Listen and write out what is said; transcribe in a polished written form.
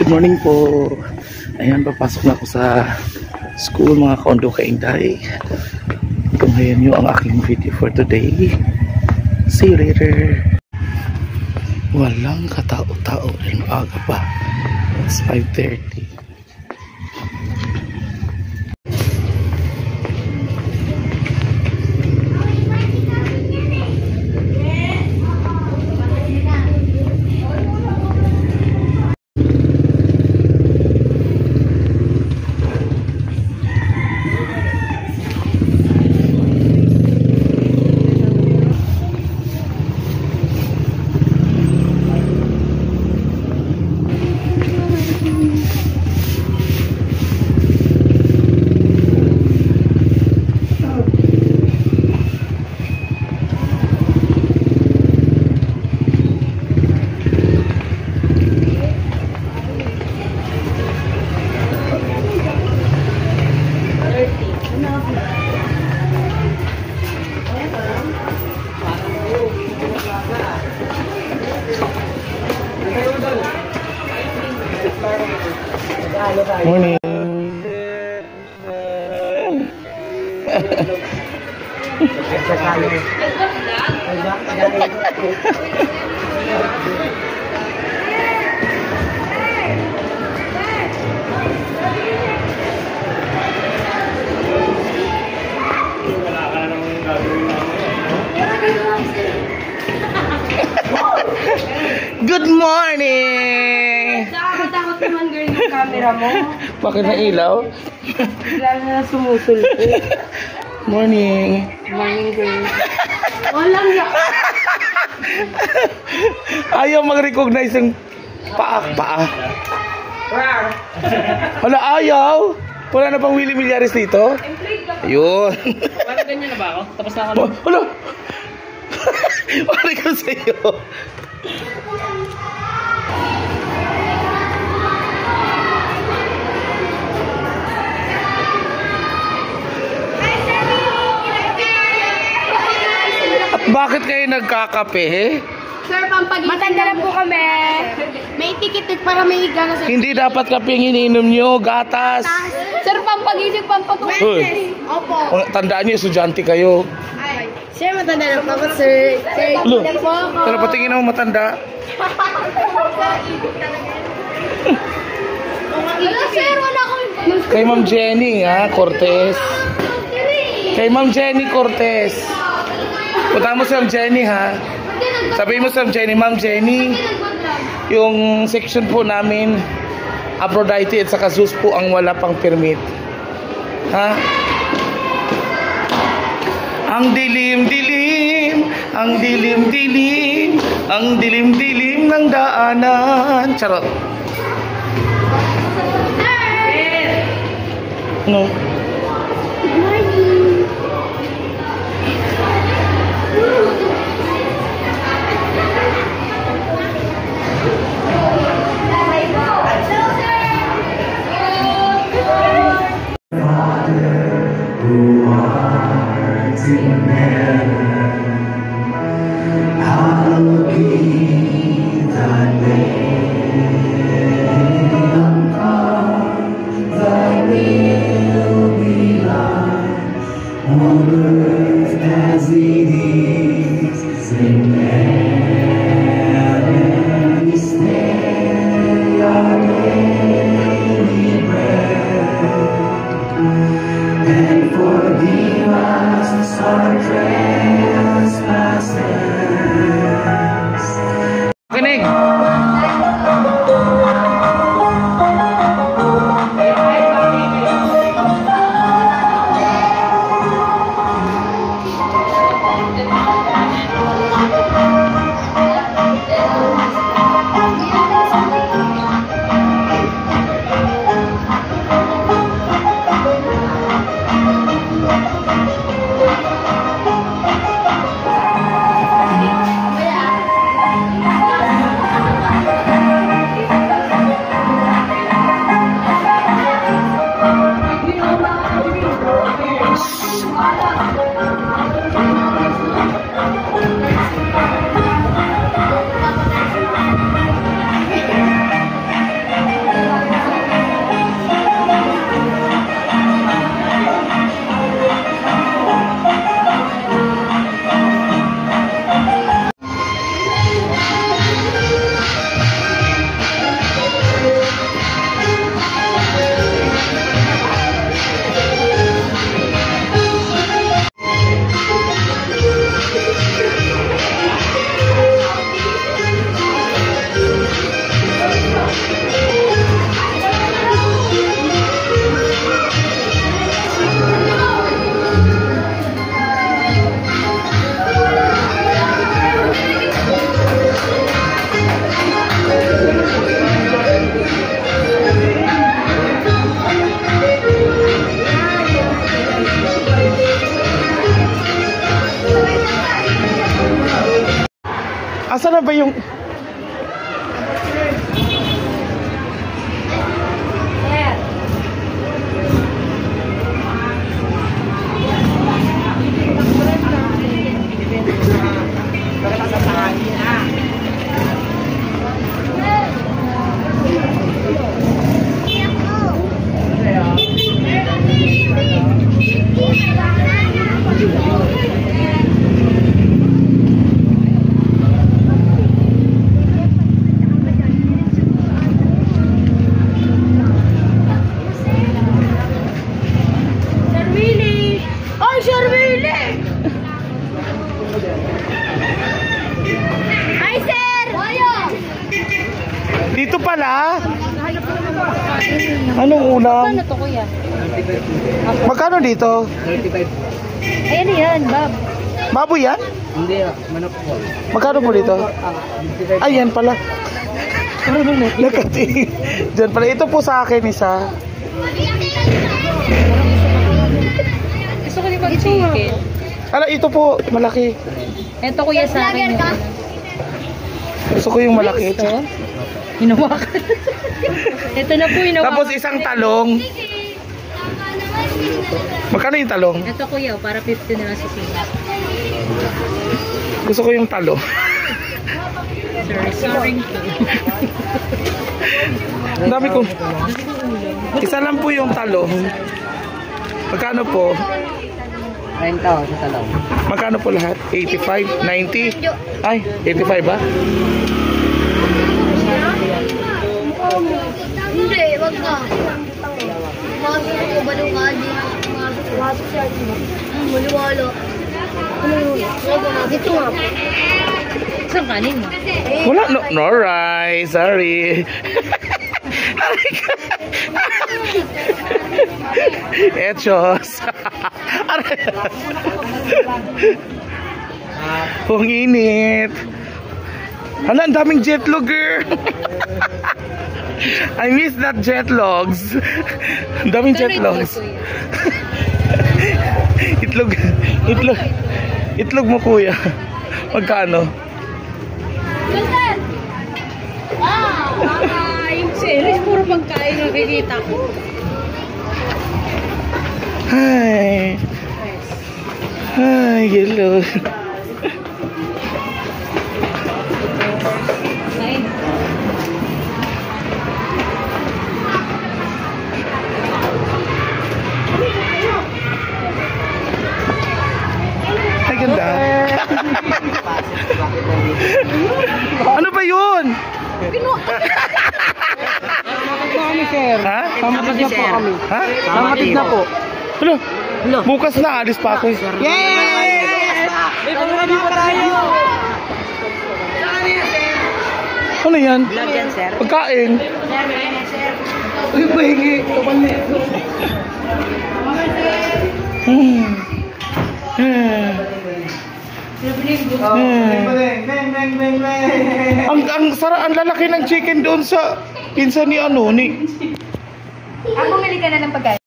Good morning po. Ayan, papasok na ako sa school mga kondo kainday. Ito ngayon yung ang aking video for today. See you later. Walang katao-tao rin, aga pa. It's 5:30. Morning. Good morning. Nakakatakot naman girl yung camera mo. Bakit na ilaw? Bigla na sumusulpo. Morning. Morning girl. Walang ya. Ayaw mag-recognize ng paa. Wala, ayaw. Wala na pang Willie Millares dito. Ayun. Parang ganyan na ba ako? Tapos na ako. Wala. Wala ka sa'yo. At bakit kayo nagkakape, eh? Sir, pampagising. Matanda na po kami. May tikitik para may higa na sir. Hindi dapat kape ang iniinom nyo, gatas. Sir, pampagising, pampatulog. Uy. Opo. Tandaan nyo, estudyante kayo. Sir, matanda na po ako, sir. Sir, Lo, hindi po ako. pero patingin ako matanda. Wala, sir, wala akong... Kay Ma'am Jenny, ha, Cortez. Kay Ma'am Jenny Cortez. Punta mo sa Ma'am Jenny, ha. Sabihin mo sa Ma'am Jenny, yung section po namin, Aphrodite at saka Zeus po ang wala pang permit. Ha? Ang dilim-dilim, ang dilim-dilim, ang dilim-dilim ng daanan. Charot. No. Who art in heaven, hallowed be thy name. Come, thy will be done on earth as it is in heaven. This day our daily bread, and forgive us our trespasses. Kinig. Nasaan na ba yung... Hi, sir! Dito pala? Anong ulam? Ano to, kuya? Magkano dito? 35. Ayan yan, Bob. Baboy yan? Hindi, manok po. Magkano po dito? Ay, yan pala. Nakating. Diyan pala. Ito po sa akin isa. Gusto ko din mag-chicken. Ala, ito po. Malaki. Ito, kuya, sa akin. Gusto ko yung malaki. Ito. Hinawakan. Ito na po, hinawakan. Tapos isang talong. Magkano yung talong? Ito, kuya, para 50 na lang sa sila. Gusto ko yung talong. Sorry. Ang dami ko. Isa lang po yung talong. Magkano po? 90 sa talong. Magkano po lahat? 85? 90? Ay, 85 ba? Hindi, wag na. Masok ko, balungadi. Masok siya. Maluwalo. Dito nga. Isang kanin mo. Wala, no rice. Sorry. Echos. Kung init. Hala, ang daming jetlog, girl. I miss that jetlogs. Ang daming jetlogs. Itlog mo, kuya. Magkano? Yung series, puro pagkain na nakikita ko. Hi. Hi, hello. Ay, ganda. Ano ba yun? Ha? Tamatig na po kami. Ha? Tamatig na po. Ano? Bukas na, alis pa ako. Yay! May pangalabi pa tayo! Ano yan? Vlog yan, sir. Pagkain. Uy, pahingi. Ang sara, ang lalaki ng chicken doon sa pinsan ni ano ni. Bumili ka na ng pagkain.